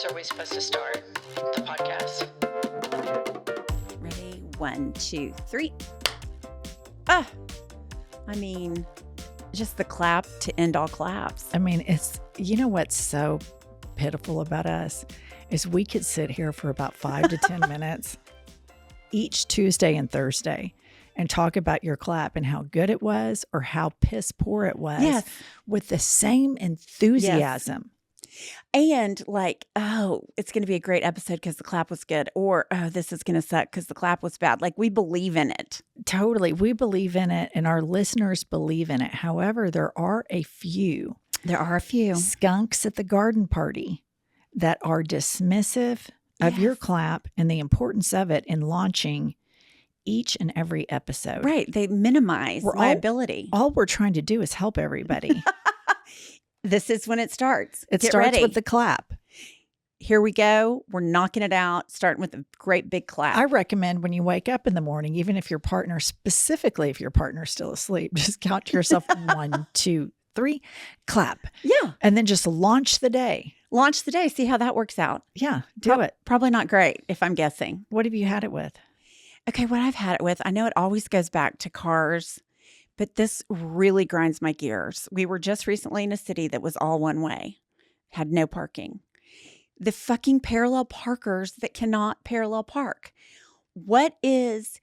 else are we supposed to start the podcast? Ready? 1, 2, 3. I mean, just the clap to end all claps. I mean, you know what's so pitiful about us is we could sit here for about 5 to 10 minutes each Tuesday and Thursday and talk about your clap and how good it was or how piss poor it was with the same enthusiasm. Yes. And like, oh, it's going to be a great episode because the clap was good. Or, oh, this is going to suck because the clap was bad. Like, we believe in it. Totally. We believe in it and our listeners believe in it. However, there are a few skunks at the garden party that are dismissive of your clap and the importance of it in launching each and every episode. Right. They minimize my ability. All we're trying to do is help everybody. This is when it starts. It Get starts ready. with the clap. Here we go. We're knocking it out, starting with a great big clap. I recommend when you wake up in the morning, even if your partner, specifically if your partner's still asleep, just count to yourself 1, 2, 3, clap. Yeah. And then just launch the day. Launch the day. See how that works out. Yeah, do it. Probably not great, if I'm guessing. What have you had it with? Okay, what I've had it with, I know it always goes back to cars, but this really grinds my gears. We were just recently in a city that was all one way, had no parking. The fucking parallel parkers that cannot parallel park. What is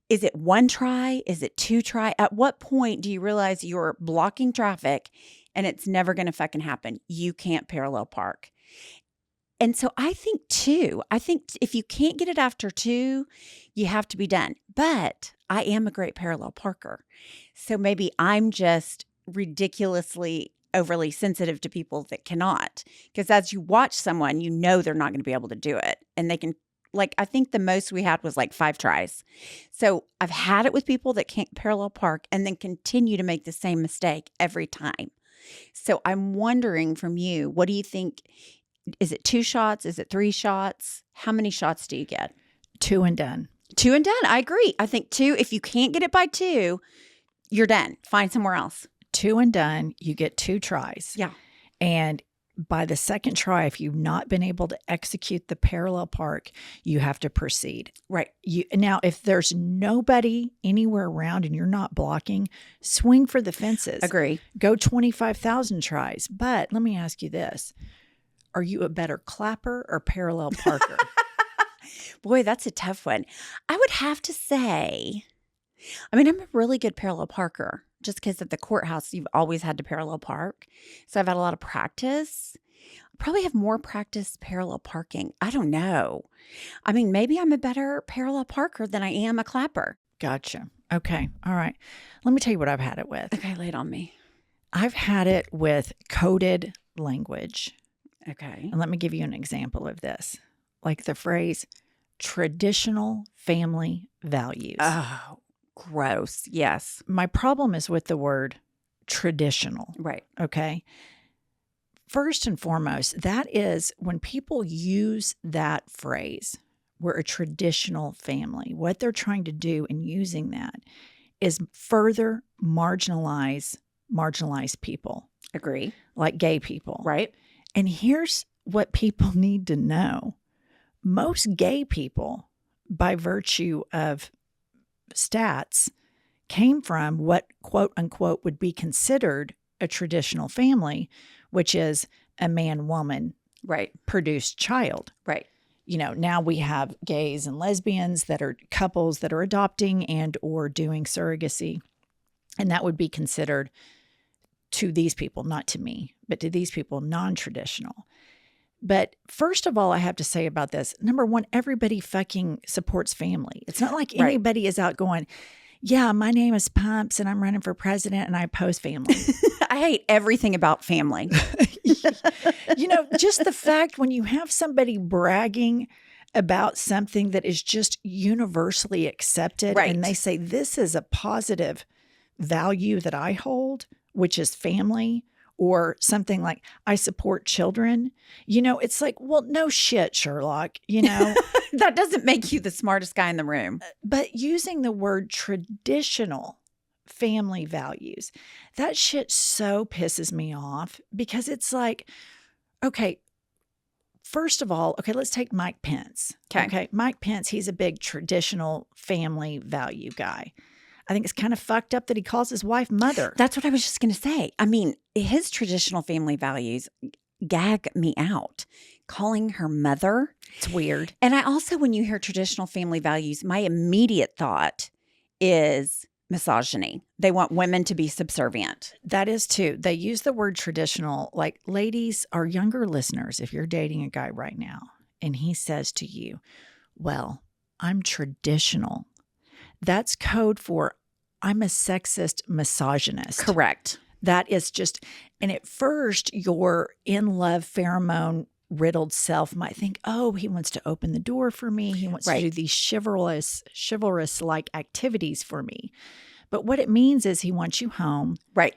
it 1 try? Is it 2 try? At what point do you realize you're blocking traffic and it's never going to fucking happen? You can't parallel park. And so I think 2. I think if you can't get it after 2, you have to be done. But I am a great parallel parker. So maybe I'm just ridiculously overly sensitive to people that cannot. Because as you watch someone, you know they're not going to be able to do it. And they can, like, I think the most we had was like 5 tries. So I've had it with people that can't parallel park and then continue to make the same mistake every time. So I'm wondering from you, what do you think? Is it 2 shots? Is it 3 shots? How many shots do you get? 2 and done. 2 and done. I agree. I think 2, if you can't get it by 2, you're done. Find somewhere else. 2 and done. You get 2 tries. Yeah. And by the second try, if you've not been able to execute the parallel park, you have to proceed. Right. Now, if there's nobody anywhere around and you're not blocking, swing for the fences. Agree. Go 25,000 tries. But let me ask you this. Are you a better clapper or parallel parker? Boy, that's a tough one. I would have to say, I mean, I'm a really good parallel parker just because at the courthouse, you've always had to parallel park. So I've had a lot of practice. I probably have more practice parallel parking. I don't know. I mean, maybe I'm a better parallel parker than I am a clapper. Gotcha. Okay. All right. Let me tell you what I've had it with. Okay, lay it on me. I've had it with coded language. Okay. And let me give you an example of this. Like the phrase, traditional family values. Oh, gross. Yes. My problem is with the word traditional. Right. Okay. First and foremost, that is when people use that phrase, we're a traditional family. What they're trying to do in using that is further marginalize people. Agree. Like gay people. Right. And here's what people need to know. Most gay people, by virtue of stats, came from what, quote unquote, would be considered a traditional family, which is a man-woman produced child. Right. You know, now we have gays and lesbians that are couples that are adopting and or doing surrogacy. And that would be considered, to these people, not to me, but to these people, non-traditional. But first of all, I have to say about this, number one, everybody fucking supports family. It's not like anybody is out going, yeah, my name is Pumps and I'm running for president and I oppose family. I hate everything about family. You know, just the fact when you have somebody bragging about something that is just universally accepted and they say, this is a positive value that I hold, which is family, or something like, I support children. You know, it's like, well, no shit, Sherlock, you know. That doesn't make you the smartest guy in the room. But using the word traditional family values, that shit so pisses me off because it's like, okay, first of all, okay, let's take Mike Pence. Okay. Mike Pence, he's a big traditional family value guy. I think it's kind of fucked up that he calls his wife mother. That's what I was just going to say. I mean, his traditional family values gag me out. Calling her mother. It's weird. And I also, when you hear traditional family values, my immediate thought is misogyny. They want women to be subservient. That is too. They use the word traditional. Like, ladies, our younger listeners, if you're dating a guy right now and he says to you, well, I'm traditional, that's code for I'm a sexist misogynist. Correct. That is just, and at first your in love pheromone riddled self might think, oh, he wants to open the door for me. He wants to do these chivalrous like activities for me. But what it means is he wants you home. Right.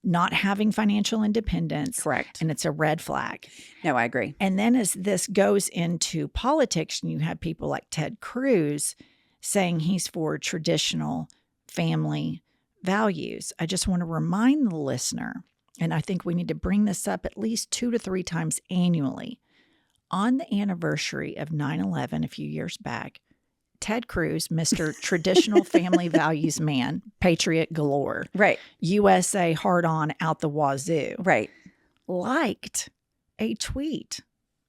Not having financial independence. Correct. And it's a red flag. No, I agree. And then as this goes into politics, and you have people like Ted Cruz saying he's for traditional family values, I just want to remind the listener, and I think we need to bring this up at least 2 to 3 times annually. On the anniversary of 9/11 a few years back, Ted Cruz, Mr. Traditional Family Values man, patriot galore, Right. USA hard on out the wazoo, Right. liked a tweet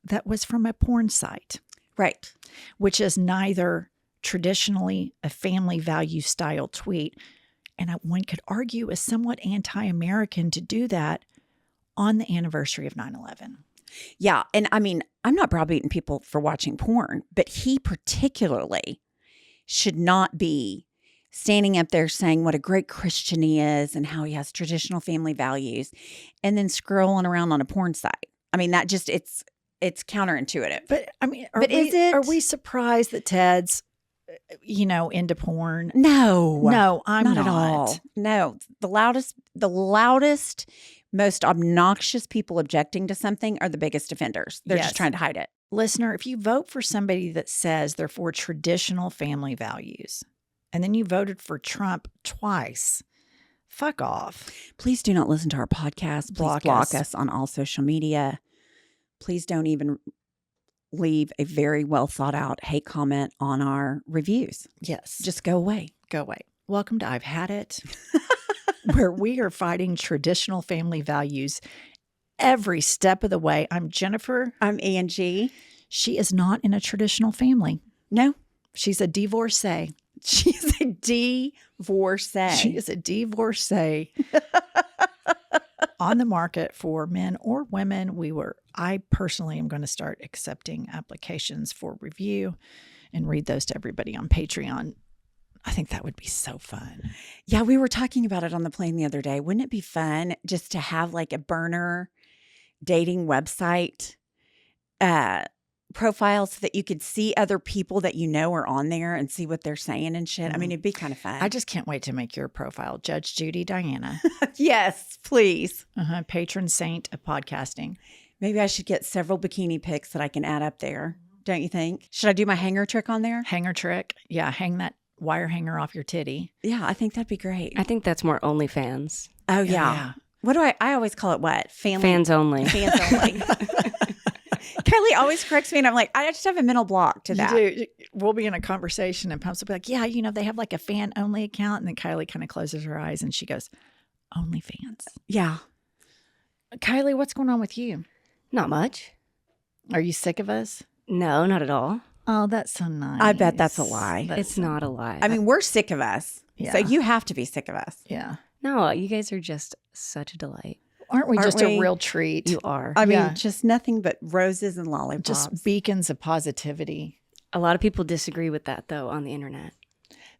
that was from a porn site, Right. which is neither traditionally a family value style tweet, and one could argue is somewhat anti-American to do that on the anniversary of 9/11. Yeah. And I mean, I'm not browbeating people for watching porn, but he particularly should not be standing up there saying what a great Christian he is and how he has traditional family values and then scrolling around on a porn site. I mean, that just, it's counterintuitive. But I mean, are we surprised that Ted's, into porn? No, I'm not at all. No, the loudest, most obnoxious people objecting to something are the biggest offenders. They're just trying to hide it. Listener, if you vote for somebody that says they're for traditional family values, and then you voted for Trump twice, fuck off. Please do not listen to our podcast. Please block us on all social media. Please don't even leave a very well thought out hate comment on our reviews. Yes. Just go away. Go away. Welcome to I've Had It, where we are fighting traditional family values every step of the way. I'm Jennifer. I'm Angie. She is not in a traditional family. No. She's a divorcee. She's a divorcee. She is a divorcee. On the market for men or women. I personally am going to start accepting applications for review and read those to everybody on Patreon. I think that would be so fun. Yeah, we were talking about it on the plane the other day. Wouldn't it be fun just to have like a burner dating website profile so that you could see other people that are on there and see what they're saying and shit? I mean, it'd be kind of fun. I just can't wait to make your profile. Judge Judy Diana. Yes, please. Patron saint of podcasting. Maybe I should get several bikini pics that I can add up there. Don't you think? Should I do my hanger trick on there? Hanger trick. Yeah, hang that wire hanger off your titty. Yeah, I think that'd be great. I think that's more OnlyFans. Oh, yeah. What do I always call it what? Fans only. Fans only. Kelly always corrects me and I'm like, I just have a mental block to that. You do. We'll be in a conversation and Pumps will be like, yeah, they have like a fan only account. And then Kylie kind of closes her eyes and she goes, OnlyFans. Yeah. Kylie, what's going on with you? Not much. Are you sick of us? No, not at all. Oh, that's so nice. I bet that's a lie. It's not a lie. I mean, we're sick of us. Yeah. So you have to be sick of us. Yeah. No, you guys are just such a delight. Aren't we just we? a real treat? You are. I mean, Yeah. just nothing but roses and lollipops. Just beacons of positivity. A lot of people disagree with that, though, on the internet.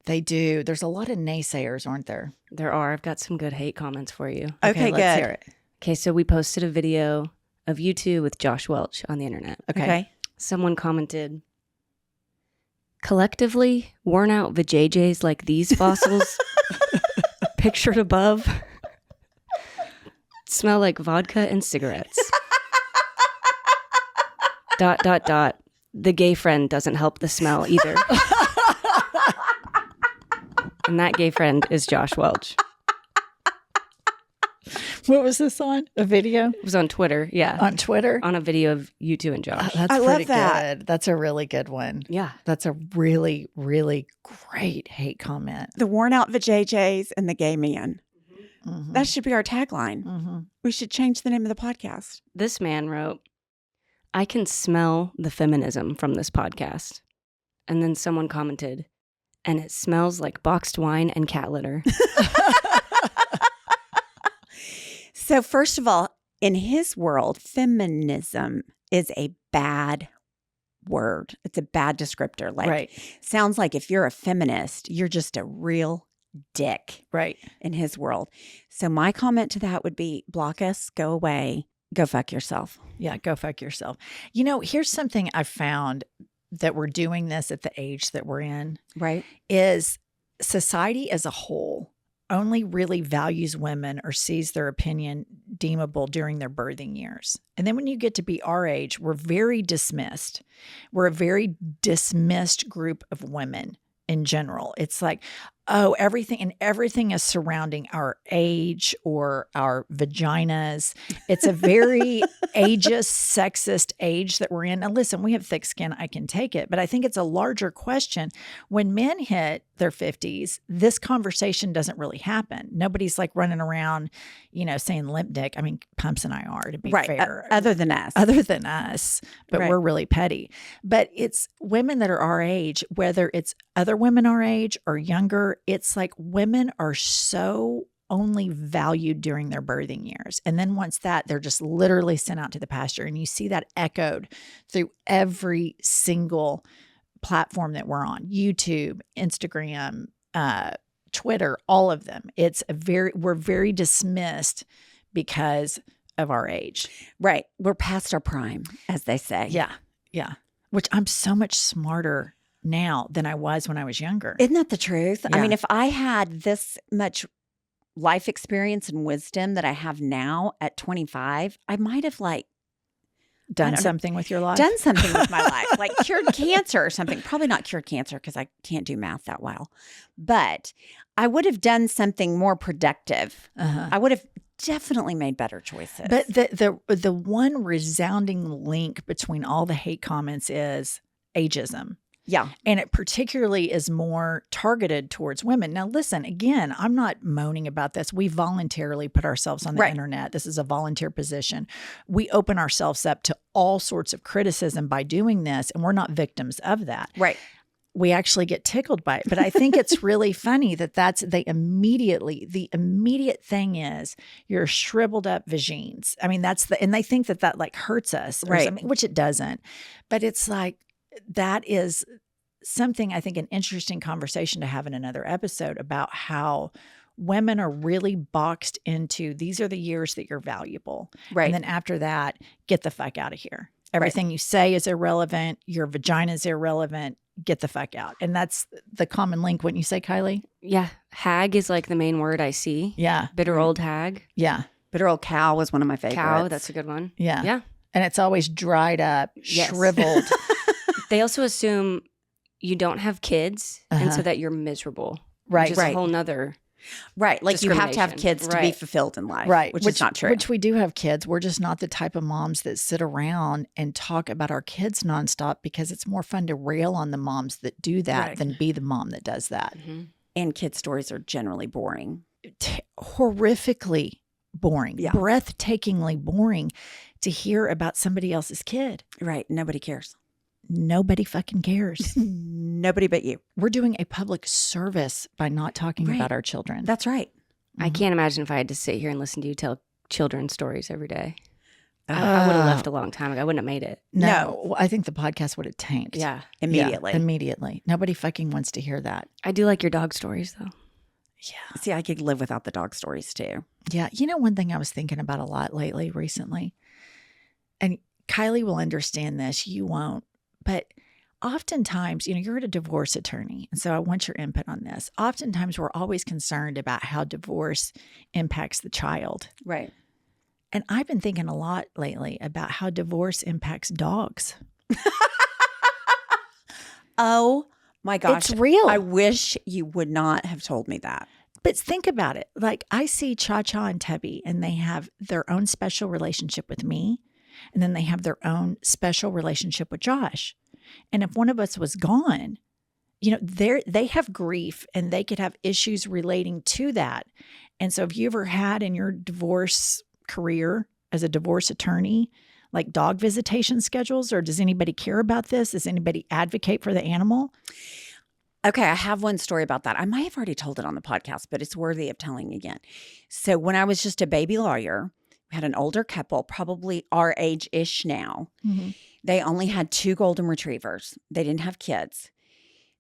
They do. There's a lot of naysayers, aren't there? There are. I've got some good hate comments for you. Okay, let's good. hear it. Okay, so we posted a video of you two with Josh Welch on the internet. Okay. Someone commented, collectively, worn out vajayjays like these fossils, pictured above, smell like vodka and cigarettes. ... The gay friend doesn't help the smell either. And that gay friend is Josh Welch. What was this on? A video? It was on Twitter. Yeah. On Twitter? On a video of you two and Josh. That's I pretty love that. good. That's a really good one. Yeah. That's a really, really great hate comment. The worn out vajayjays and the gay man. Mhm. That should be our tagline. Mhm. We should change the name of the podcast. This man wrote, I can smell the feminism from this podcast. And then someone commented, and it smells like boxed wine and cat litter. So first of all, in his world, feminism is a bad word. It's a bad descriptor. Like, Right. sounds like if you're a feminist, you're just a real dick Right. in his world. So my comment to that would be block us, go away, go fuck yourself. Yeah, go fuck yourself. You know, here's something I found that we're doing this at the age that we're in Right? is society as a whole only really values women or sees their opinion deemable during their birthing years. And then when you get to be our age, we're very dismissed. We're a very dismissed group of women in general. It's like, oh, everything is surrounding our age or our vaginas. It's a very ageist, sexist age that we're in. Now, listen, we have thick skin. I can take it. But I think it's a larger question. When men hit their 50s, this conversation doesn't really happen. Nobody's like running around, saying limp dick. I mean, Pumps and I are, to be fair. Other than us. But Right. we're really petty. But it's women that are our age, whether it's other women our age or younger, it's like women are so only valued during their birthing years. And then once that, they're just literally sent out to the pasture. And you see that echoed through every single platform that we're on, YouTube, Instagram, Twitter, all of them. We're very dismissed because of our age. Right. We're past our prime, as they say. Yeah. Yeah. Which I'm so much smarter now than I was when I was younger. Isn't that the truth? I Yeah. mean, if I had this much life experience and wisdom that I have now at 25, I might have Done don't know. something with your life. done something with my life, like cured cancer or something. Probably not cured cancer because I can't do math that well. But I would have done something more productive. Uh-huh. I would have definitely made better choices. But the one resounding link between all the hate comments is ageism. yeah, And it particularly is more targeted towards women. Now, listen, again, I'm not moaning about this. We voluntarily put ourselves on the Right. internet. This is a volunteer position. We open ourselves up to all sorts of criticism by doing this, and we're not victims of that. right. We actually get tickled by it. But I think it's really funny that the immediate thing is your shriveled up vagines. I mean, and they think that like hurts us, or Right. something, which it doesn't. But it's like, that is something I think an interesting conversation to have in another episode about how women are really boxed into these are the years that you're valuable. Right. And then after that, get the fuck out of here. Everything you say is irrelevant. Your vagina is irrelevant. Get the fuck out. And that's the common link, wouldn't you say, Kylie? Yeah. Hag is like the main word I see. Yeah. Bitter old hag. Yeah. Bitter old cow was one of my favorites. Cow. That's a good one. Yeah. Yeah. And it's always dried up, Yes. shriveled. They also assume you don't have kids and so that you're miserable. Right. Which is a whole nother. Right. Like you have to have discrimination. kids to be Right. fulfilled in life. Right. Which is not true. Which we do have kids. We're just not the type of moms that sit around and talk about our kids nonstop because it's more fun to rail on the moms that do that Right. than be the mom that does that. Mm-hmm. and kid stories are generally boring. Horrifically boring, Yeah. breathtakingly boring to hear about somebody else's kid. Right. Nobody cares. Nobody fucking cares. Nobody but you. We're doing a public service by not talking Right. about our children. That's right. I can't imagine if I had to sit here and listen to you tell children's stories every day. I would have left a long time ago. I wouldn't have made it. No, I think the podcast would have tanked. Yeah. Immediately. Yeah, immediately. Nobody fucking wants to hear that. I do like your dog stories, though. Yeah. See, I could live without the dog stories too. Yeah. You know, one thing I was thinking about a lot recently, and Kylie will understand this, you won't, but oftentimes, you're a divorce attorney. And so I want your input on this. Oftentimes, we're always concerned about how divorce impacts the child. Right. And I've been thinking a lot lately about how divorce impacts dogs. Oh my gosh. It's real. I wish you would not have told me that. But think about it. Like I see Cha-Cha and Tubby, and they have their own special relationship with me. And then they have their own special relationship with Josh. And if one of us was gone, they have grief and they could have issues relating to that. And so have you ever had in your divorce career as a divorce attorney, like dog visitation schedules, or does anybody care about this? Does anybody advocate for the animal? Okay, I have one story about that. I might have already told it on the podcast, but it's worthy of telling again. So when I was just a baby lawyer, we had an older couple, probably our age-ish now. Mm-hmm. They only had 2 golden retrievers. They didn't have kids.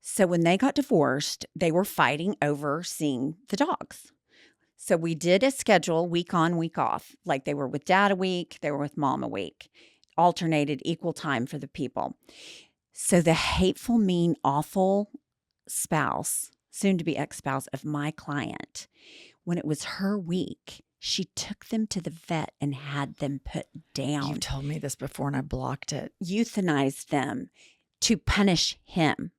So when they got divorced, they were fighting over seeing the dogs. So we did a schedule week on, week off. Like they were with dad a week, they were with mom a week. Alternated equal time for the people. So the hateful, mean, awful spouse, soon to be ex-spouse of my client, when it was her week, she took them to the vet and had them put down. You've told me this before and I blocked it. Euthanized them to punish him.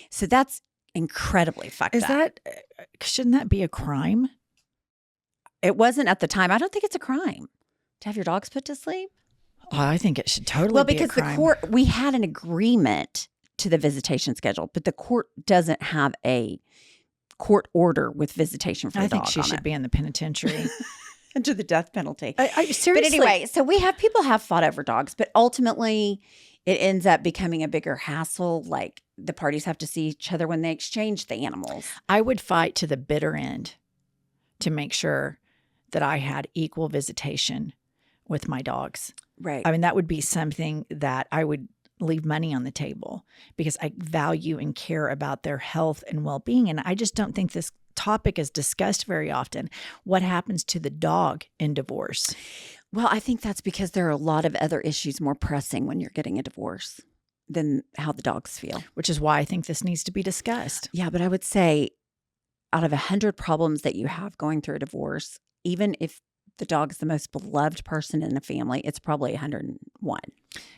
So that's incredibly fucked up. Shouldn't that be a crime? It wasn't at the time. I don't think it's a crime to have your dogs put to sleep. Oh, I think it should totally be a crime. Because the court, we had an agreement to the visitation schedule, but the court doesn't have a court order with visitation for the dog. I think she should be in the penitentiary. Under the death penalty. Seriously. But anyway, so people have fought over dogs, but ultimately it ends up becoming a bigger hassle. Like the parties have to see each other when they exchange the animals. I would fight to the bitter end to make sure that I had equal visitation with my dogs. Right. I mean, that would be something that I would leave money on the table because I value and care about their health and well-being. And I just don't think this topic is discussed very often. What happens to the dog in divorce? Well, I think that's because there are a lot of other issues more pressing when you're getting a divorce than how the dogs feel. Which is why I think this needs to be discussed. Yeah, but I would say out of 100 problems that you have going through a divorce, even if the dog's the most beloved person in the family, it's probably 101.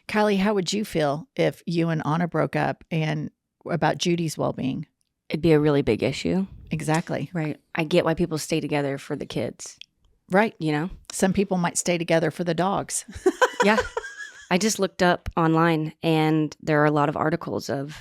Kylie, how would you feel if you and Anna broke up and about Judy's well-being? It'd be a really big issue. Exactly. Right. I get why people stay together for the kids. Right. You know? Some people might stay together for the dogs. Yeah. I just looked up online and there are a lot of articles of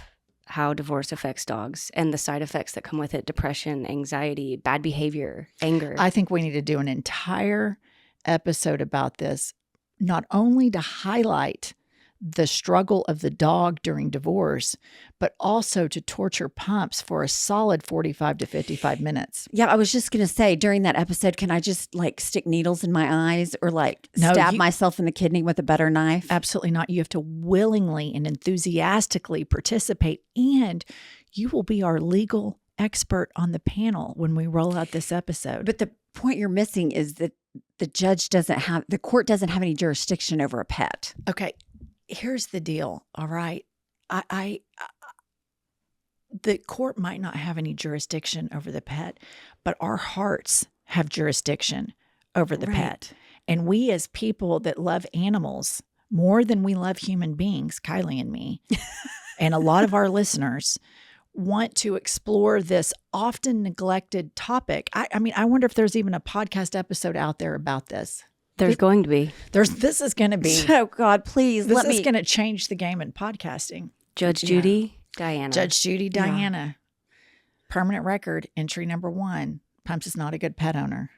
how divorce affects dogs and the side effects that come with it: depression, anxiety, bad behavior, anger. I think we need to do an entire episode about this, not only to highlight the struggle of the dog during divorce, but also to torture Pumps for a solid 45 to 55 minutes. Yeah, I was just going to say during that episode, can I just like stick needles in my eyes or like stab myself in the kidney with a butter knife? Absolutely not. You have to willingly and enthusiastically participate, and you will be our legal expert on the panel when we roll out this episode. But the point you're missing is that the court doesn't have any jurisdiction over a pet. Okay. Here's the deal. All right. The court might not have any jurisdiction over the pet, but our hearts have jurisdiction over the pet. And we as people that love animals more than we love human beings, Kylie and me, and a lot of our listeners want to explore this often neglected topic. I mean, I wonder if there's even a podcast episode out there about this. There's going to be. This is going to be. Oh, God, please. This is going to change the game in podcasting. Judge Judy, Diana. Judge Judy, Diana. Permanent record, entry number 1. Pumps is not a good pet owner.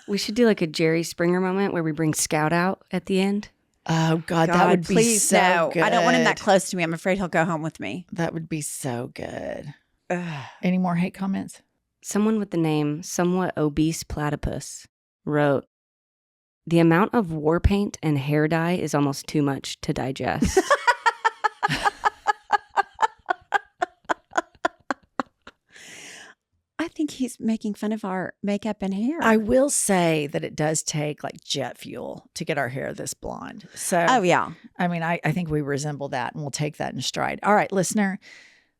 We should do like a Jerry Springer moment where we bring Scout out at the end. Oh, God, that would be so good. I don't want him that close to me. I'm afraid he'll go home with me. That would be so good. Any more hate comments? Someone with the name Somewhat Obese Platypus wrote, "The amount of war paint and hair dye is almost too much to digest." I think he's making fun of our makeup and hair. I will say that it does take like jet fuel to get our hair this blonde. So, oh, yeah. I mean, I think we resemble that and we'll take that in stride. All right, listener,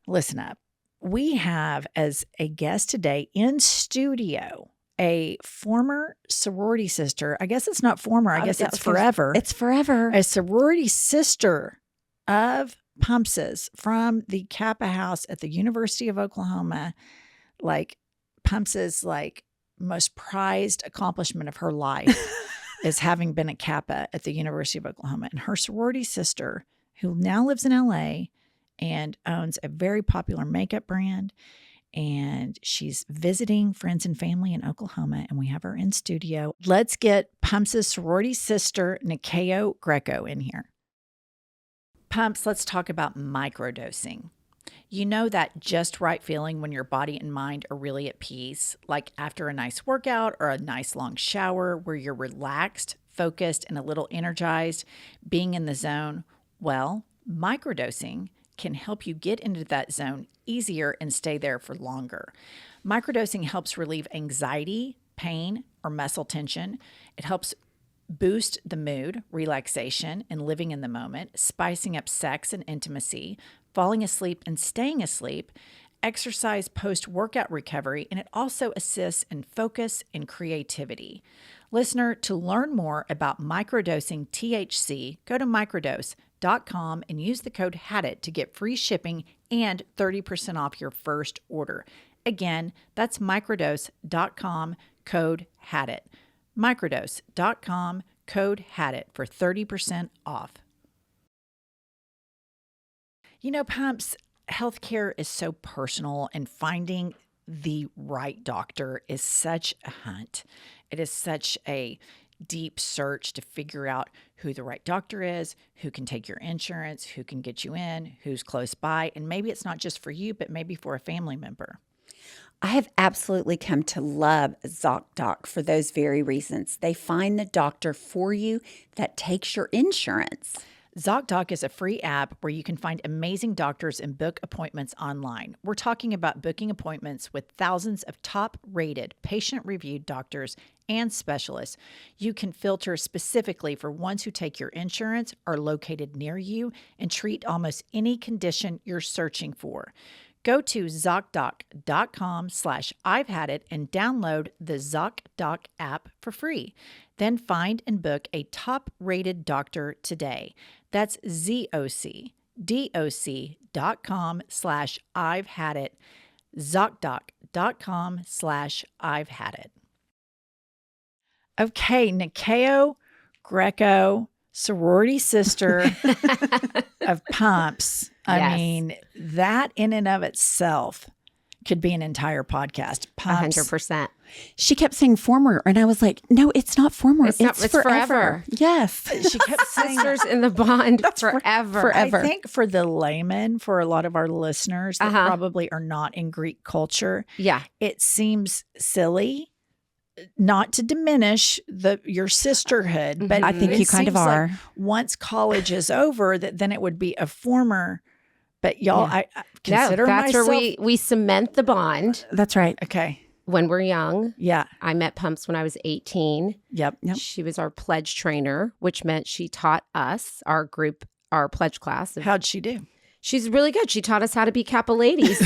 listen up. We have as a guest today in studio a former sorority sister. I guess it's not former. I guess it's forever. It's forever. A sorority sister of Pumps's from the Kappa House at the University of Oklahoma. Like Pumps's like most prized accomplishment of her life is having been a Kappa at the University of Oklahoma. And her sorority sister, who now lives in LA and owns a very popular makeup brand, and she's visiting friends and family in Oklahoma, and we have her in studio. Let's get Pumps's sorority sister, Nyakio Grieco, in here. Pumps, let's talk about microdosing. You know that just right feeling when your body and mind are really at peace, like after a nice workout or a nice long shower where you're relaxed, focused, and a little energized, being in the zone? Well, microdosing can help you get into that zone easier and stay there for longer. Microdosing helps relieve anxiety, pain, or muscle tension. It helps boost the mood, relaxation, and living in the moment, spicing up sex and intimacy, falling asleep and staying asleep, exercise post-workout recovery, and it also assists in focus and creativity. Listener, to learn more about microdosing THC, go to microdose.com and use the code HADIT to get free shipping and 30% off your first order. Again, that's microdose.com, code HADIT. Microdose.com, code HADIT for 30% off. You know, Pumps, healthcare is so personal, and finding the right doctor is such a hunt. It is such a deep search to figure out who the right doctor is, who can take your insurance, who can get you in, who's close by. And maybe it's not just for you, but maybe for a family member. I have absolutely come to love ZocDoc for those very reasons. They find the doctor for you that takes your insurance. ZocDoc is a free app where you can find amazing doctors and book appointments online. We're talking about booking appointments with thousands of top-rated, patient-reviewed doctors and specialists. You can filter specifically for ones who take your insurance, are located near you, and treat almost any condition you're searching for. Go to ZocDoc.com/I've had it and download the ZocDoc app for free. Then find and book a top-rated doctor today. That's ZocDoc.com/I've had it. ZocDoc.com/I've had it. Okay, Nyakio Grieco, sorority sister of Pumps. I mean, that in and of itself could be an entire podcast. Pumps. 100%. She kept saying former, and I was like, no, it's not former. It's forever. Yes. She kept saying Sisters in the bond forever. forever. I think for the layman, for a lot of our listeners that probably are not in Greek culture, it seems silly. Not to diminish your sisterhood, but I think you kind of are. Like once college is over, that then it would be a former. But y'all, I consider that's myself. where we cement the bond. That's right. Okay. When we're young. Yeah. I met Pumps when I was 18. Yep. She was our pledge trainer, which meant she taught us, our group, our pledge class. How'd she do? She's really good. She taught us how to be Kappa ladies.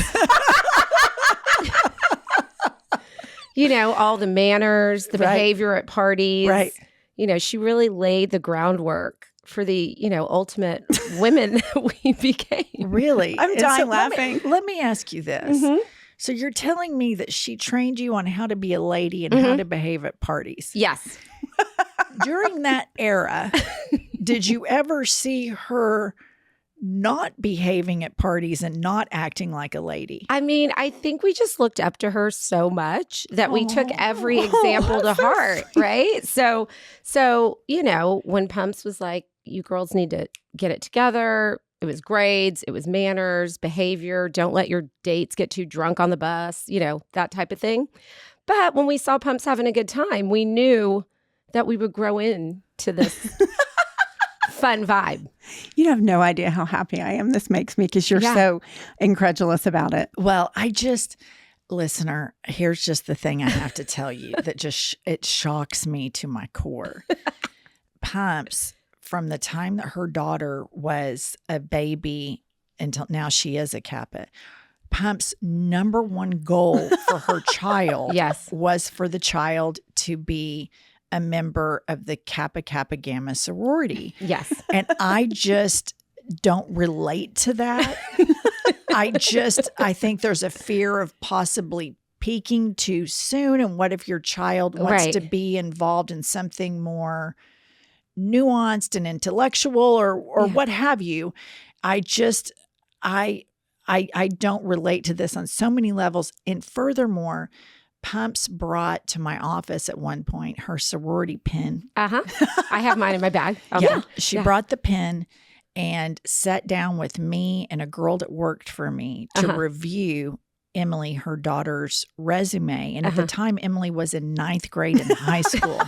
You know, all the manners, the behavior at parties. Right. You know, she really laid the groundwork for the, ultimate women that we became. Really? I'm dying laughing. Let me ask you this. Mm-hmm. So you're telling me that she trained you on how to be a lady and how to behave at parties. Yes. During that era, did you ever see her not behaving at parties and not acting like a lady? I mean, I think we just looked up to her so much that we took every example to heart, right? So, when Pumps was like, you girls need to get it together. It was grades, it was manners, behavior. Don't let your dates get too drunk on the bus, that type of thing. But when we saw Pumps having a good time, we knew that we would grow into this fun vibe. You have no idea how happy I am this makes me because you're so incredulous about it. Well, listener, here's just the thing I have to tell you that just it shocks me to my core. Pumps, from the time that her daughter was a baby until now she is a Kappa, Pump's number one goal for her child was for the child to be a member of the Kappa Kappa Gamma sorority. Yes. And I just don't relate to that. I think there's a fear of possibly peaking too soon? And what if your child wants Right. to be involved in something more nuanced and intellectual or what have you? I don't relate to this on so many levels. And furthermore, Pumps brought to my office at one point her sorority pin. I have mine in my bag. Okay. Yeah. She brought the pin and sat down with me and a girl that worked for me to review Emily, her daughter's resume. And at the time, Emily was in 9th grade in high school.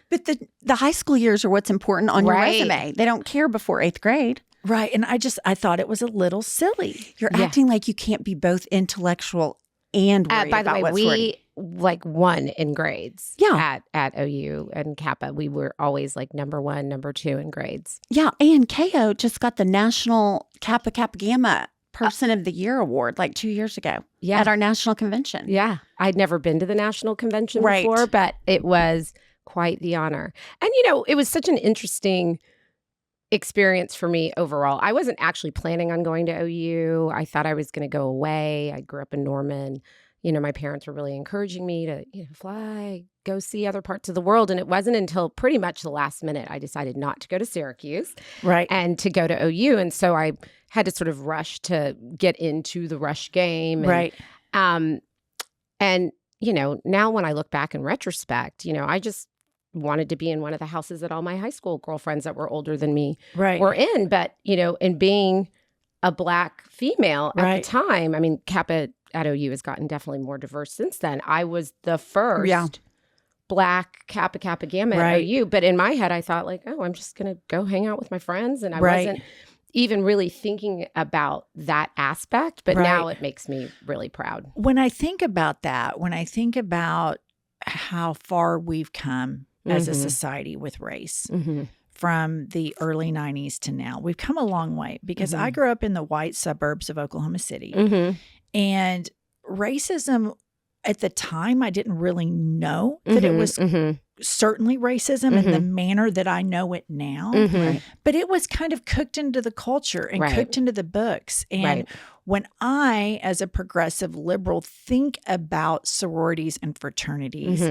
But the high school years are what's important on your Right. resume. They don't care before 8th grade. Right. And I thought it was a little silly. You're acting like you can't be both intellectual and worry By the about way, what's we sorority. like won in grades. Yeah. At OU and Kappa, we were always like number 1, number 2 in grades. Yeah, and KO just got the National Kappa Kappa Gamma Person of the Year award like 2 years ago at our national convention. Yeah. I'd never been to the national convention Right. before, but it was quite the honor. And, it was such an interesting experience for me overall. I wasn't actually planning on going to OU. I thought I was going to go away. I grew up in Norman. My parents were really encouraging me to, fly, go see other parts of the world. And it wasn't until pretty much the last minute I decided not to go to Syracuse. Right. And to go to OU. And so I had to sort of rush to get into the rush game. And, Right. And, now when I look back in retrospect, I just wanted to be in one of the houses that all my high school girlfriends that were older than me Right. were in. But, in being a Black female at Right. the time, I mean, Kappa at OU has gotten definitely more diverse since then. I was the first Black Kappa Kappa Gamma at Right. OU. But in my head, I thought like, oh, I'm just going to go hang out with my friends. And I Right. wasn't even really thinking about that aspect. But now it makes me really proud. When I think about that, when I think about how far we've come as a society with race from the early 90s to now, we've come a long way because I grew up in the white suburbs of Oklahoma City. And racism at the time, I didn't really know that it was certainly racism in the manner that I know it now. But it was kind of cooked into the culture and cooked into the books. And when I, as a progressive liberal, think about sororities and fraternities,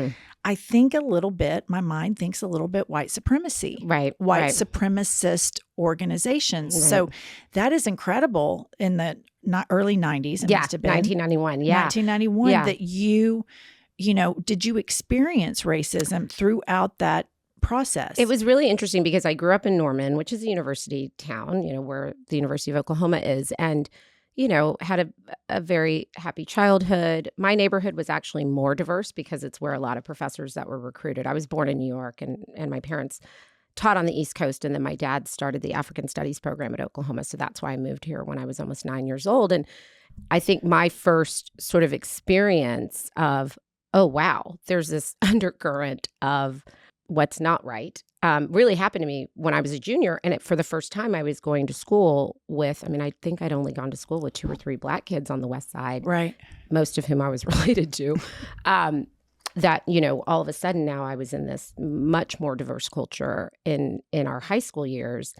I think a little bit, my mind thinks a little bit white supremacy. White supremacist organizations. So that is incredible in the early 90s. It must have been 1991. 1991 that you did you experience racism throughout that process? It was really interesting because I grew up in Norman, which is a university town, where the University of Oklahoma is, and, had a very happy childhood. My neighborhood was actually more diverse because it's where a lot of professors that were recruited. I was born in New York and my parents taught on the East Coast, and then my dad started the African Studies program at Oklahoma. So that's why I moved here when I was almost 9 years old. And I think my first sort of experience of, oh, wow, there's this undercurrent of what's not right, really happened to me when I was a junior. And for the first time, I was going to school with, I think I'd only gone to school with 2 or 3 Black kids on the West Side, most of whom I was related to. That, all of a sudden now I was in this much more diverse culture in our high school years.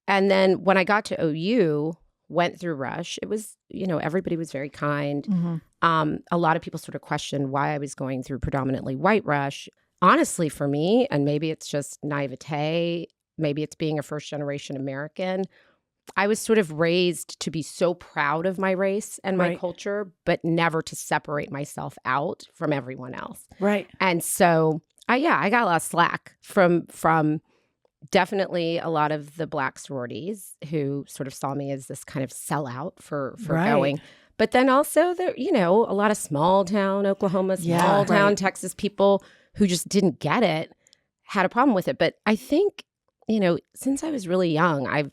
And then when I got to OU, went through Rush, it was, everybody was very kind. A lot of people sort of questioned why I was going through predominantly white Rush. Honestly, for me, and maybe it's just naivete, maybe it's being a first generation American, I was sort of raised to be so proud of my race and my culture, but never to separate myself out from everyone else. And so, I got a lot of slack from definitely a lot of the Black sororities who sort of saw me as this kind of sellout for going. But then also there, a lot of small town Oklahoma, small town Texas people who just didn't get it, had a problem with it. But I think, since I was really young, I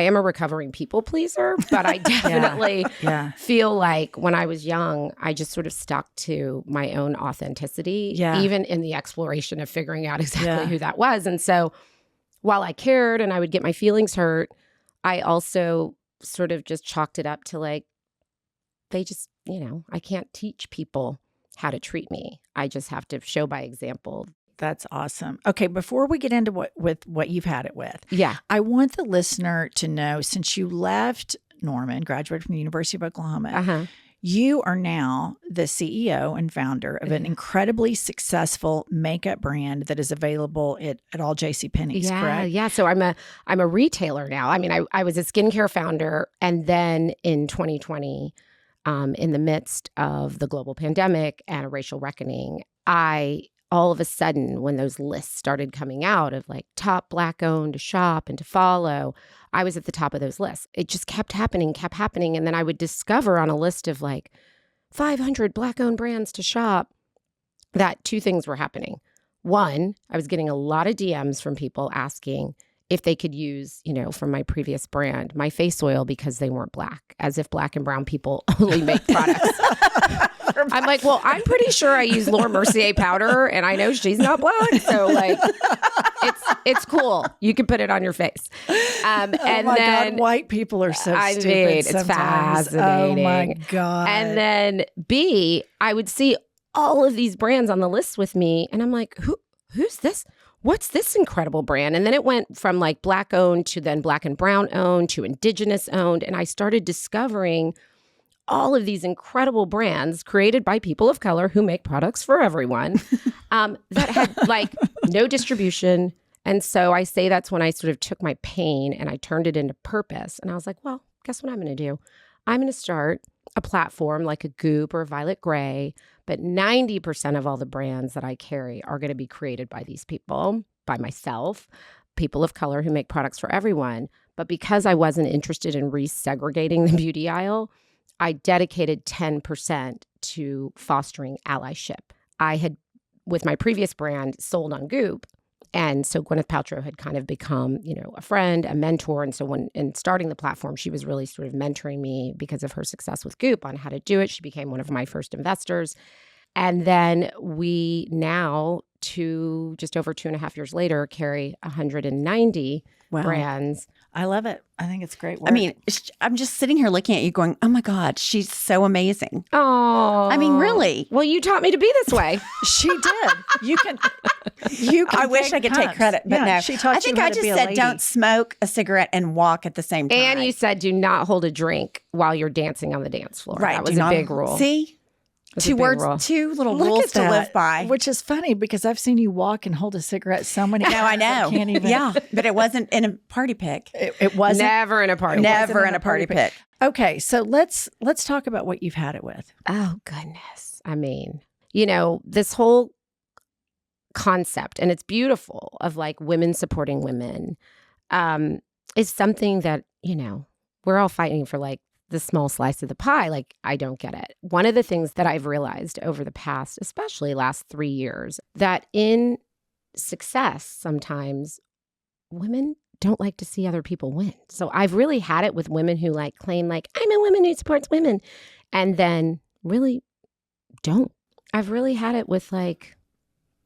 am a recovering people pleaser, but I definitely feel like when I was young, I just sort of stuck to my own authenticity, even in the exploration of figuring out exactly who that was. And so while I cared and I would get my feelings hurt, I also sort of just chalked it up to like, they just, I can't teach people how to treat me. I just have to show by example. That's awesome. Okay, before we get into what you've had it with, Yeah. I want the listener to know, since you left Norman, graduated from the University of Oklahoma, You are now the CEO and founder of an incredibly successful makeup brand that is available at all JCPenney's, correct? Yeah. So I'm a retailer now. I mean, I was a skincare founder, and then in 2020, in the midst of the global pandemic and a racial reckoning, all of a sudden, when those lists started coming out of like top Black owned to shop and to follow, I was at the top of those lists. It just kept happening. And then I would discover on a list of like 500 Black owned brands to shop that two things were happening. One, I was getting a lot of DMs from people asking if they could use, from my previous brand, my face oil because they weren't Black, as if Black and brown people only make products. I'm like, well, I'm pretty sure I use Laura Mercier powder, and I know she's not Black, so like, it's cool. You can put it on your face. And God, white people are so stupid. It's sometimes. fascinating. Oh my God. And then B, I would see all of these brands on the list with me, and I'm like, who's this? What's this incredible brand? And then it went from like Black owned to then Black and brown owned to Indigenous owned. And I started discovering all of these incredible brands created by people of color who make products for everyone that had like no distribution. And so I say that's when I sort of took my pain and I turned it into purpose. And I was like, well, guess what I'm going to do? I'm going to start a platform like a Goop or a Violet Grey, but 90% of all the brands that I carry are going to be created by these people, by myself, people of color who make products for everyone. But because I wasn't interested in resegregating the beauty aisle, I dedicated 10% to fostering allyship. I had, with my previous brand, sold on Goop. And so Gwyneth Paltrow had kind of become, a friend, a mentor. And so in starting the platform, she was really sort of mentoring me because of her success with Goop on how to do it. She became one of my first investors. And then we now, just over 2.5 years later, carry 190 brands. I love it. I think it's great work. I mean, I'm just sitting here looking at you going, oh my God, she's so amazing. Oh, I mean, really. Well, you taught me to be this way. She did. You can I wish I could take credit, but no. She taught I think you how I to just be a said lady. don't smoke a cigarette and walk at the same time. And you said do not hold a drink while you're dancing on the dance floor. Right. That was a big rule. See? That's a big rule. Two little Look rules at to that, live by. which is funny because I've seen you walk and hold a cigarette so many times. No, I know. Can't even. Yeah, but it wasn't in a party pick. It wasn't. Never in a party. Never in a party pick. Okay, so let's talk about what you've had it with. Oh, goodness. I mean, this whole concept, and it's beautiful, of like women supporting women is something that, we're all fighting for like the small slice of the pie. Like, I don't get it. One of the things that I've realized over the past, especially last 3 years, that in success, sometimes women don't like to see other people win. So I've really had it with women who like claim like, I'm a woman who supports women, and then really don't. I've really had it with like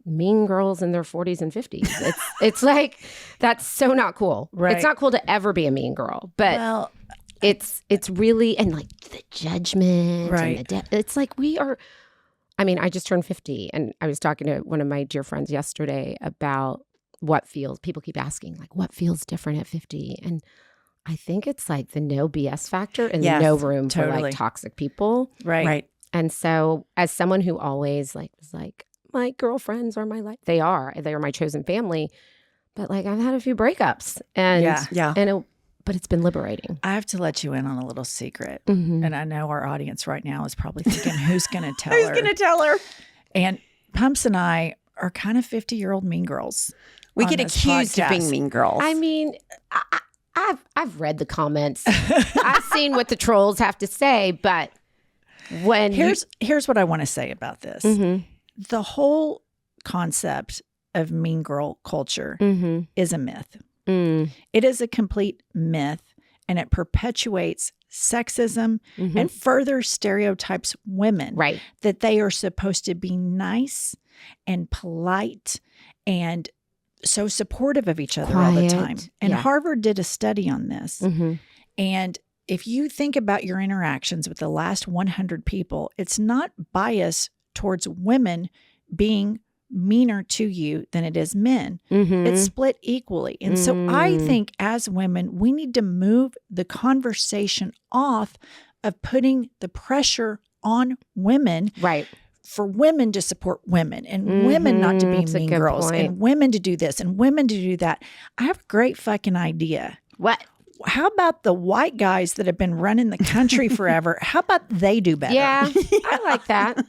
mean girls in their 40s and 50s. It's like, that's so not cool. Right. It's not cool to ever be a mean girl, but it's really, and like the judgment, right? And it's like I just turned 50, and I was talking to one of my dear friends yesterday about people keep asking like, what feels different at 50? And I think it's like the no BS factor and no room for like toxic people. Right. And so as someone who always like was like, my girlfriends are my life. They are my chosen family. But like, I've had a few breakups, and but it's been liberating. I have to let you in on a little secret. Mm-hmm. And I know our audience right now is probably thinking, who's going to tell Who's her? going to tell her? And Pumps and I are kind of 50-year-old mean girls. We on get this accused of podcast. being mean girls. I mean, I've read the comments. I've seen what the trolls have to say, but when here's what I want to say about this. Mm-hmm. The whole concept of mean girl culture Mm-hmm. is a myth. Mm. It is a complete myth, and it perpetuates sexism Mm-hmm. and further stereotypes women. Right. That they are supposed to be nice and polite and so supportive of each other all the Quiet. time. And Yeah. Harvard did a study on this. Mm-hmm. And if you think about your interactions with the last 100 people, it's not bias towards women being meaner to you than it is men. Mm-hmm. It's split equally. And so I think as women, we need to move the conversation off of putting the pressure on women. Right. For women to support women and women not to be That's a mean good girls point. and women to do this and women to do that. I have a great fucking idea. What? How about the white guys that have been running the country forever? How about they do better? Yeah, I like that.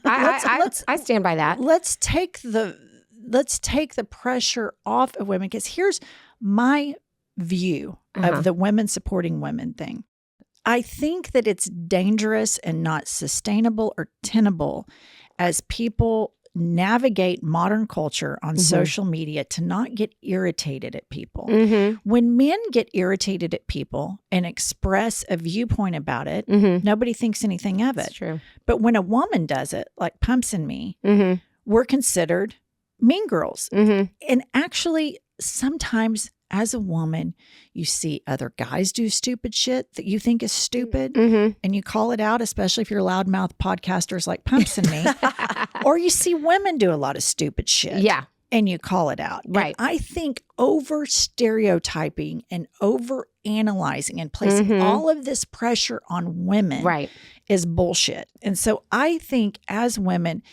I stand by that. Let's take the pressure off of women, because here's my view of the women supporting women thing. I think that it's dangerous and not sustainable or tenable as people navigate modern culture on social media to not get irritated at people. When men get irritated at people and express a viewpoint about it, nobody thinks anything of it. That's true. But when a woman does it, like Pumps and me, we're considered mean girls. And actually, sometimes as a woman, you see other guys do stupid shit that you think is stupid, and you call it out, especially if you're loudmouth podcasters like Pumps and me. Or you see women do a lot of stupid shit. Yeah. And you call it out. Right. And I think over stereotyping and over analyzing and placing all of this pressure on women is bullshit. And so I think as women,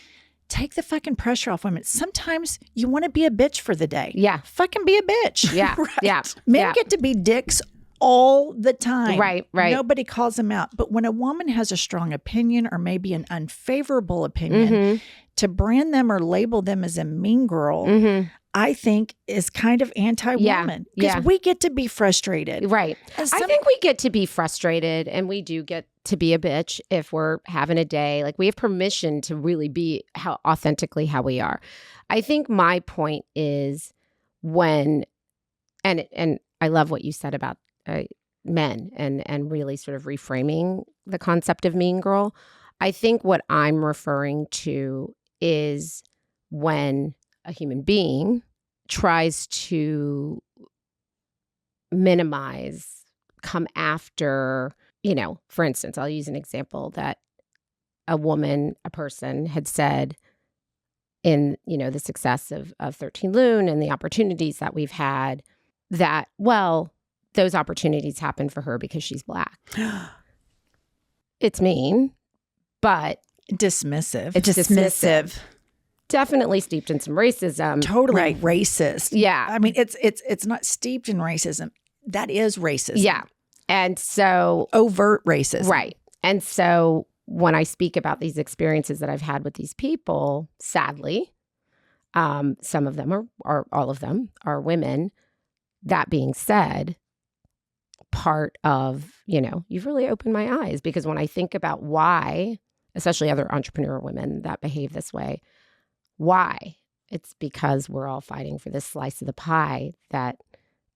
take the fucking pressure off women. Sometimes you want to be a bitch for the day. Yeah. Fucking be a bitch. Yeah. Right? Yeah. Men Yeah. get to be dicks all the time. Right. Nobody calls them out. But when a woman has a strong opinion or maybe an unfavorable opinion, to brand them or label them as a mean girl, I think is kind of anti-woman. Because we get to be frustrated. Right. I think we get to be frustrated, and we do get to be a bitch if we're having a day. Like, we have permission to really be authentically how we are. I think my point is when, and I love what you said about men and really sort of reframing the concept of mean girl. I think what I'm referring to is when a human being tries to minimize, come after, for instance, I'll use an example that a person had said in, the success of 13 Lune and the opportunities that we've had, that, well, those opportunities happen for her because she's Black. It's mean, but dismissive. It's dismissive. Definitely steeped in some racism. Totally racist. Yeah. I mean, it's not steeped in racism. That is racism. Yeah. And so overt racism. Right. And so when I speak about these experiences that I've had with these people, sadly, some of them are all of them are women. That being said, part of, you've really opened my eyes, because when I think about why, especially other entrepreneur women that behave this way, why? It's because we're all fighting for this slice of the pie that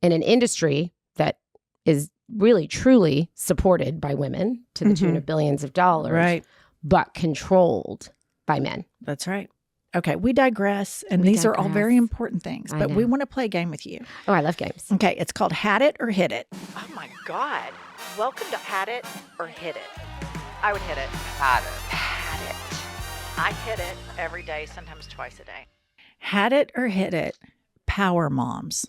in an industry that is really truly supported by women to the tune of billions of dollars, right, but controlled by men. That's right. Okay, we digress, and these are all very important things, but we want to play a game with you. Oh, I love games. Okay, it's called Had It or Hit It. Oh my God. Welcome to Had It or Hit It. I would hit it. Had it. I hit it every day, sometimes twice a day. Had it or hit it. Power moms.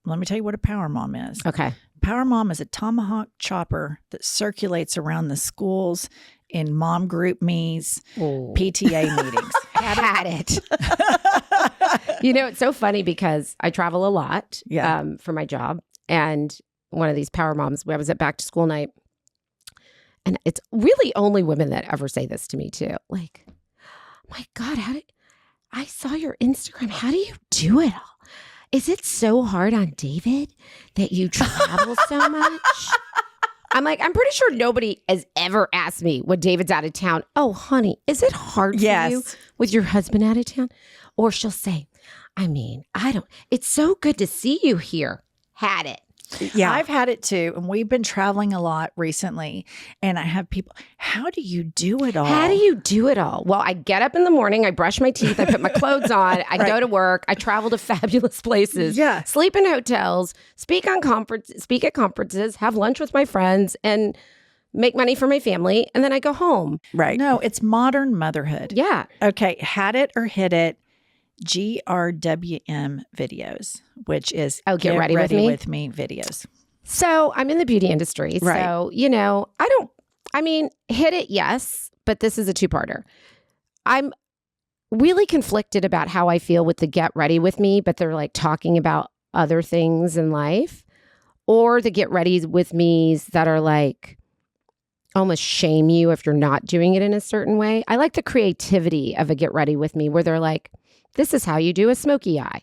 Let me tell you what a power mom is. Okay. Power mom is a tomahawk chopper that circulates around the schools in mom group me's, PTA meetings. Had it. It's so funny because I travel a lot for my job. And one of these power moms, I was at back to school night. And it's really only women that ever say this to me too. Like, my God, I saw your Instagram. How do you do it all? Is it so hard on David that you travel so much? I'm like, I'm pretty sure nobody has ever asked me when David's out of town, oh, honey, is it hard for you with your husband out of town? Or she'll say, it's so good to see you here. Had it. Yeah, I've had it too. And we've been traveling a lot recently. And I have people, how do you do it all? How do you do it all? Well, I get up in the morning, I brush my teeth, I put my clothes on, I go to work, I travel to fabulous places, sleep in hotels, speak at conferences, have lunch with my friends, and make money for my family. And then I go home. Right. No, it's modern motherhood. Yeah. Okay. Had it or hit it. GRWM videos, which is get ready with me videos. So I'm in the beauty industry. Right. So, hit it, yes. but this is a two-parter. I'm really conflicted about how I feel with the get ready with me, but they're like talking about other things in life, or the get ready with me's that are like almost shame you if you're not doing it in a certain way. I like the creativity of a get ready with me where they're like, this is how you do a smoky eye,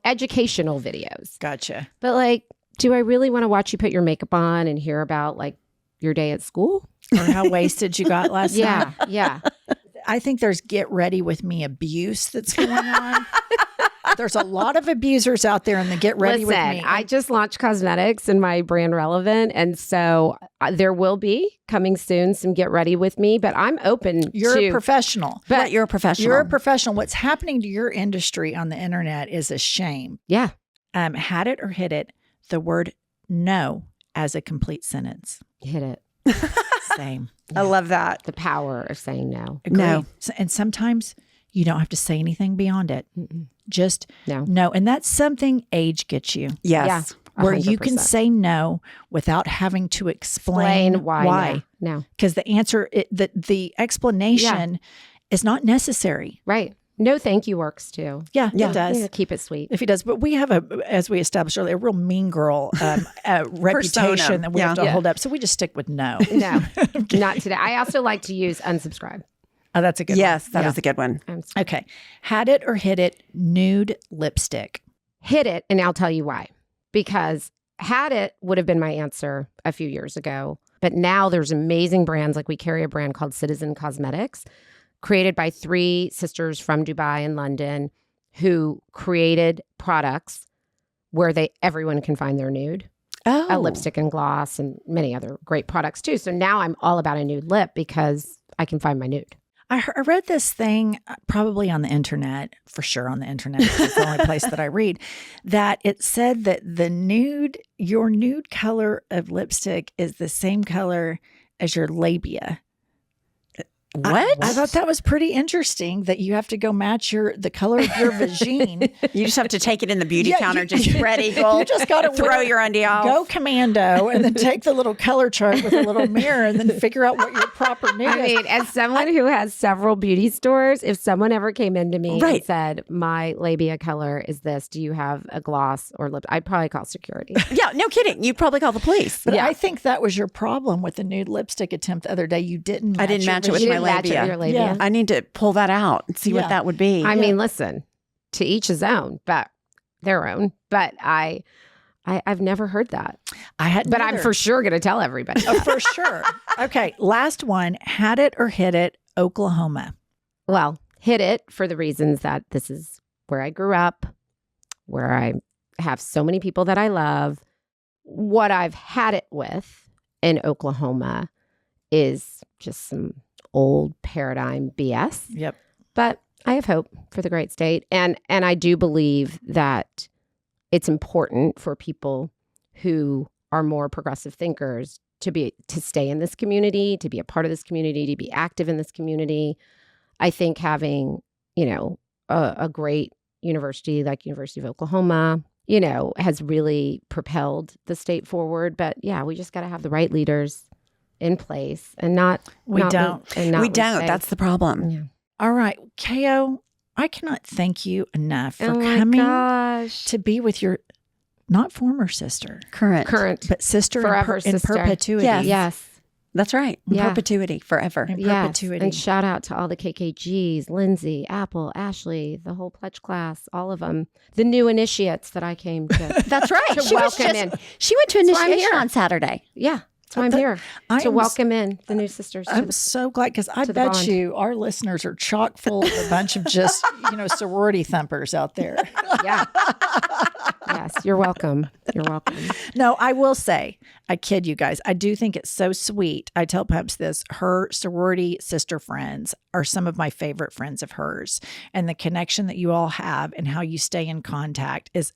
educational videos. Gotcha. But like, do I really want to watch you put your makeup on and hear about like your day at school? Or how wasted you got last night. Yeah. I think there's get ready with me abuse that's going on. There's a lot of abusers out there in the get ready with me. I just launched cosmetics in my brand Relevant. And so there will be coming soon some get ready with me, but I'm open You're to. a professional. But you're a professional. You're a professional. What's happening to your industry on the internet is a shame. Yeah. Had it or hit it, the word no as a complete sentence. Hit it. Same. I love that. The power of saying no. Agreed. No. And sometimes you don't have to say anything beyond it. Mm-mm. Just No. no. And that's something age gets you. Yes. Yeah. Where you can 100%. say no without having to explain why. No. Because the answer, the explanation is not necessary. Right. No, thank you works too. Yeah, Yeah. it does. Yeah, keep it sweet. If he does, but we have as we established earlier, a real mean girl reputation Persona. that we have to Yeah. hold up. So we just stick with no. No, not today. I also like to use unsubscribe. Oh, that's a good Yes, one. that Yeah. is a good one. Okay. Had it or hit it, nude lipstick. Hit it, and I'll tell you why. Because had it would have been my answer a few years ago. But now there's amazing brands. Like we carry a brand called Citizen Cosmetics, created by 3 sisters from Dubai and London who created products where everyone can find their nude. Oh. A lipstick and gloss and many other great products too. So now I'm all about a nude lip because I can find my nude. I read this thing probably on the internet, for sure on the internet. It's the only place that I read, that it said that your nude color of lipstick is the same color as your labia. What? I thought that was pretty interesting that you have to go match the color of your vagine. You just have to take it in the beauty Yeah, counter, you- just ready. Go, You just got to throw your undie off. Go commando and then take the little color chart with a little mirror and then figure out what your proper nude I is. mean, as someone who has several beauty stores, if someone ever came into me Right. and said, my labia color is this, do you have a gloss or lip? I'd probably call security. Yeah, no kidding. You'd probably call the police. But Yeah. I think that was your problem with the nude lipstick attempt the other day. You didn't match I didn't your match it with You my didn't match it with labia. your labia. Yeah. I need to pull that out and see Yeah. what that would be. I mean, listen, to each his own, but their own. But I've never heard that. I hadn't But I'm either. for sure going to tell everybody. Oh, for sure. Okay, last one. Had it or hit it, Oklahoma. Well, hit it for the reasons that this is where I grew up, where I have so many people that I love. What I've had it with in Oklahoma is just some old paradigm BS. Yep. But I have hope for the great state. And I do believe that it's important for people who are more progressive thinkers to stay in this community, to be a part of this community, to be active in this community. I think having, a great university like University of Oklahoma, has really propelled the state forward. But yeah, we just got to have the right leaders in place and We don't. we don't. That's the problem. Yeah. All right, Ko, I cannot thank you enough for Oh my coming gosh. to be with your not former sister, Current. but sister Forever in sister. perpetuity. Yes. Yes. That's right. In Yeah. perpetuity, forever. In Yes. perpetuity. And shout out to all the KKGs, Lindsay, Apple, Ashley, the whole pledge class, all of them. The new initiates that I came to. That's right. To welcome in. She went to That's why I'm initiation here. on Saturday. Yeah. That's why I'm here. I To am welcome in the new sisters. to I'm the- so glad because I to the bet bond. you our listeners are chock full of a bunch of just, sorority thumpers out there. Yeah. Yes. You're welcome. You're welcome. No, I will say, I kid you guys. I do think it's so sweet. I tell Peps this. Her sorority sister friends are some of my favorite friends of hers. And the connection that you all have and how you stay in contact is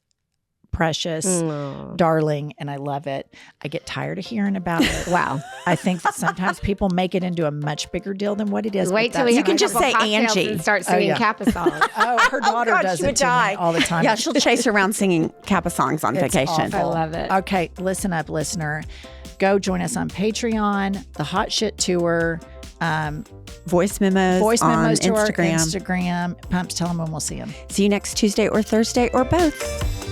precious, Aw. darling, and I love it. I get tired of hearing about it. Wow. I think that sometimes people make it into a much bigger deal than what it is. Wait but till we that's- have can a just couple say cocktails Angie. and start Oh, singing yeah. Kappa songs. Oh, her daughter God, does she it would to me die. all the time. Yeah, she'll chase her around singing Kappa songs on It's vacation. I awful. love it. Okay, listen up, listener. Go join us on Patreon, the Hot Shit Tour. Voice memos on to our Instagram. Instagram. Pumps, tell them when we'll see them. See you next Tuesday or Thursday or both.